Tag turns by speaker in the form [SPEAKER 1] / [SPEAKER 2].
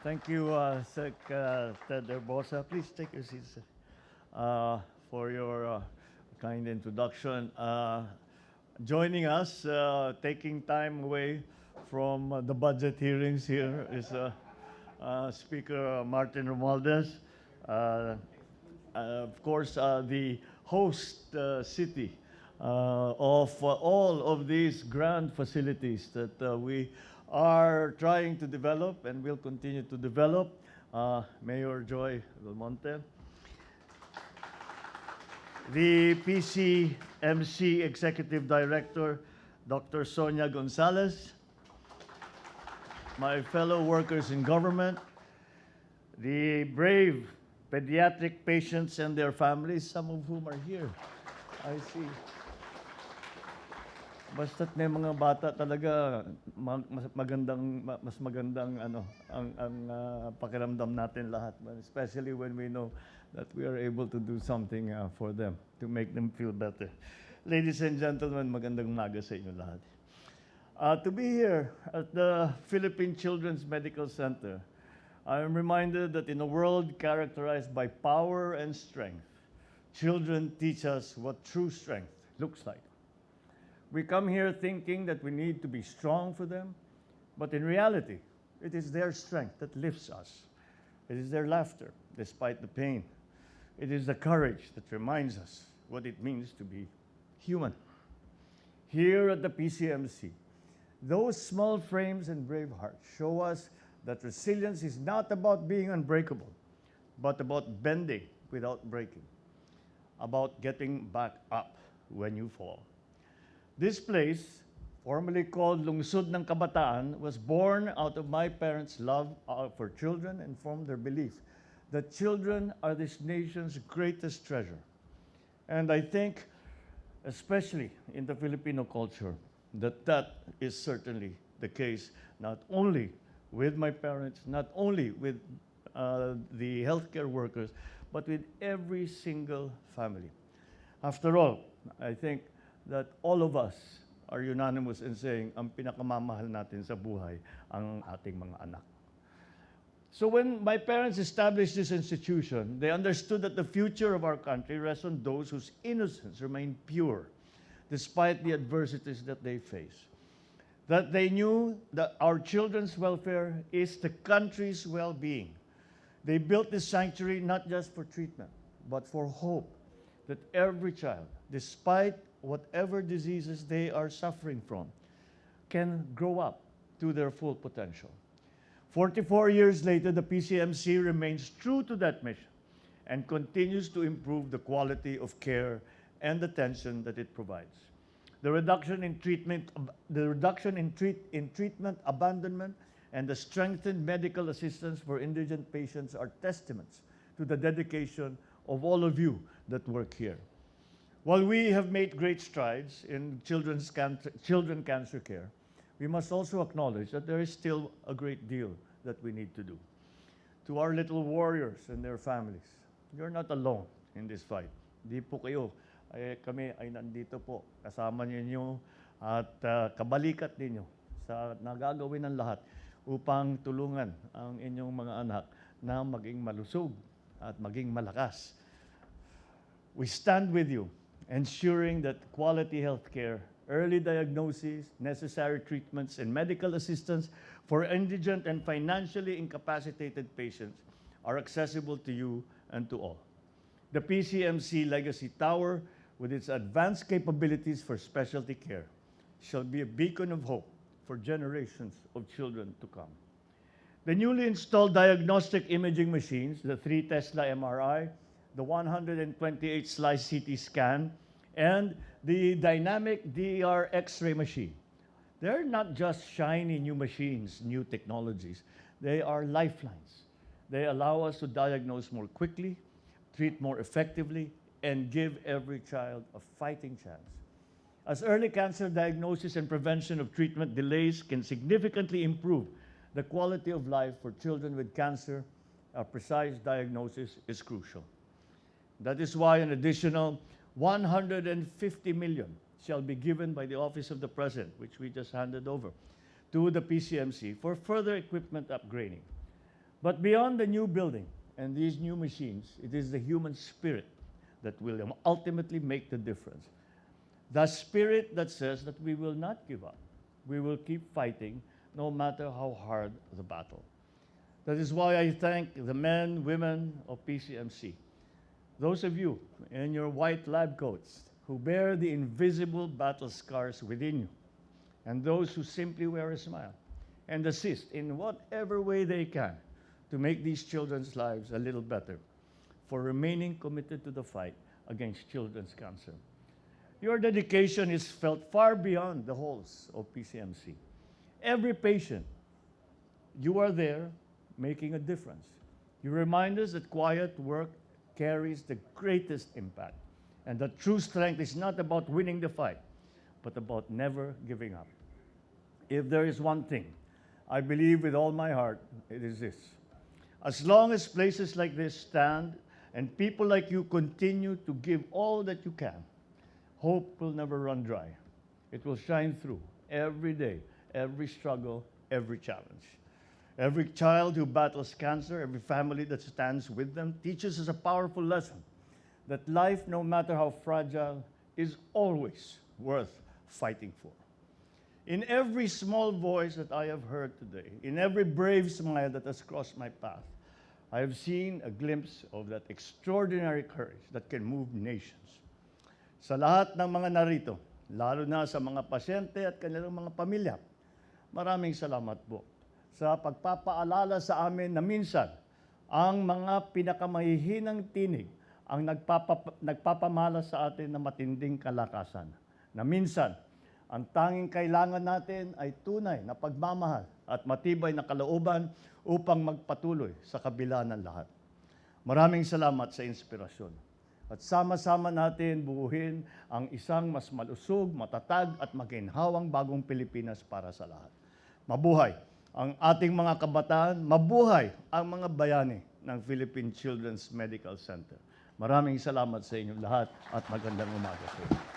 [SPEAKER 1] Thank you, Sec Ted Herbosa. Please take your seats for your kind introduction. Joining us, taking time away from the budget hearings here is Speaker Martin Romualdez. Of course, the host city of all of these grand facilities that we are trying to develop and will continue to develop. Mayor Joy Belmonte, the PCMC Executive Director, Dr. Sonia Gonzalez, my fellow workers in government, the brave pediatric patients and their families, some of whom are here. I see. Basta't may mga bata talaga, mas magandang ang pakiramdam natin lahat, especially when we know that we are able to do something for them to make them feel better. Ladies and gentlemen, magandang umaga sa inyo lahat. To be here at the Philippine Children's Medical Center, I am reminded that in a world characterized by power and strength, children teach us what true strength looks like. We come here thinking that we need to be strong for them, but in reality, it is their strength that lifts us. It is their laughter, despite the pain. It is the courage that reminds us what it means to be human. Here at the PCMC, those small frames and brave hearts show us that resilience is not about being unbreakable, but about bending without breaking, about getting back up when you fall. This place, formerly called Lungsod ng Kabataan, was born out of my parents' love for children and from their belief that children are this nation's greatest treasure. And I think, especially in the Filipino culture, that is certainly the case, not only with my parents, not only with the healthcare workers, but with every single family. After all, I think that all of us are unanimous in saying ang pinakamamahal natin sa buhay ang ating mga anak. So when my parents established this institution, they understood that the future of our country rests on those whose innocence remain pure despite the adversities that they face. That they knew that our children's welfare is the country's well-being. They built this sanctuary not just for treatment, but for hope that every child, despite whatever diseases they are suffering from, can grow up to their full potential. 44 years later, the PCMC remains true to that mission and continues to improve the quality of care and attention that it provides. The reduction in treatment abandonment and the strengthened medical assistance for indigent patients are testaments to the dedication of all of you that work here. While we have made great strides in children cancer care, we must also acknowledge that there is still a great deal that we need to do. To our little warriors and their families, you're not alone in this fight. Di po kayo, kami ay nandito po, kasama ninyo at kabalikat ninyo sa nagagawin ng lahat upang tulungan ang inyong mga anak na maging malusog at maging malakas. We stand with you, ensuring that quality health care, early diagnosis, necessary treatments, and medical assistance for indigent and financially incapacitated patients are accessible to you and to all. The PCMC Legacy Tower, with its advanced capabilities for specialty care, shall be a beacon of hope for generations of children to come. The newly installed diagnostic imaging machines, the 3 Tesla MRI, the 128 slice CT scan, and the dynamic DER X-ray machine. They're not just shiny new machines, new technologies. They are lifelines. They allow us to diagnose more quickly, treat more effectively, and give every child a fighting chance. As early cancer diagnosis and prevention of treatment delays can significantly improve the quality of life for children with cancer, a precise diagnosis is crucial. That is why an additional 150 million shall be given by the Office of the President, which we just handed over, to the PCMC for further equipment upgrading. But beyond the new building and these new machines, it is the human spirit that will ultimately make the difference. The spirit that says that we will not give up. We will keep fighting no matter how hard the battle. That is why I thank the men, women of PCMC. Those of you in your white lab coats who bear the invisible battle scars within you, and those who simply wear a smile and assist in whatever way they can to make these children's lives a little better, for remaining committed to the fight against children's cancer. Your dedication is felt far beyond the halls of PCMC. Every patient, you are there making a difference. You remind us that quiet work carries the greatest impact, and that true strength is not about winning the fight, but about never giving up. If there is one thing I believe with all my heart, it is this. As long as places like this stand and people like you continue to give all that you can, hope will never run dry. It will shine through every day, every struggle, every challenge. Every child who battles cancer, every family that stands with them teaches us a powerful lesson that life, no matter how fragile, is always worth fighting for. In every small voice that I have heard today, in every brave smile that has crossed my path, I have seen a glimpse of that extraordinary courage that can move nations. Sa lahat ng mga narito, lalo na sa mga pasyente at kanilang mga pamilya, maraming salamat po sa pagpapaalala sa amin na minsan ang mga pinakamahihinang tinig ang nagpapamala sa atin ng matinding kalakasan. Na minsan, ang tanging kailangan natin ay tunay na pagmamahal at matibay na kalooban upang magpatuloy sa kabila ng lahat. Maraming salamat sa inspirasyon. At sama-sama natin buuhin ang isang mas malusog, matatag at maginhawang bagong Pilipinas para sa lahat. Mabuhay ang ating mga kabataan, mabuhay ang mga bayani ng Philippine Children's Medical Center. Maraming salamat sa inyong lahat at magandang umaga sa inyo.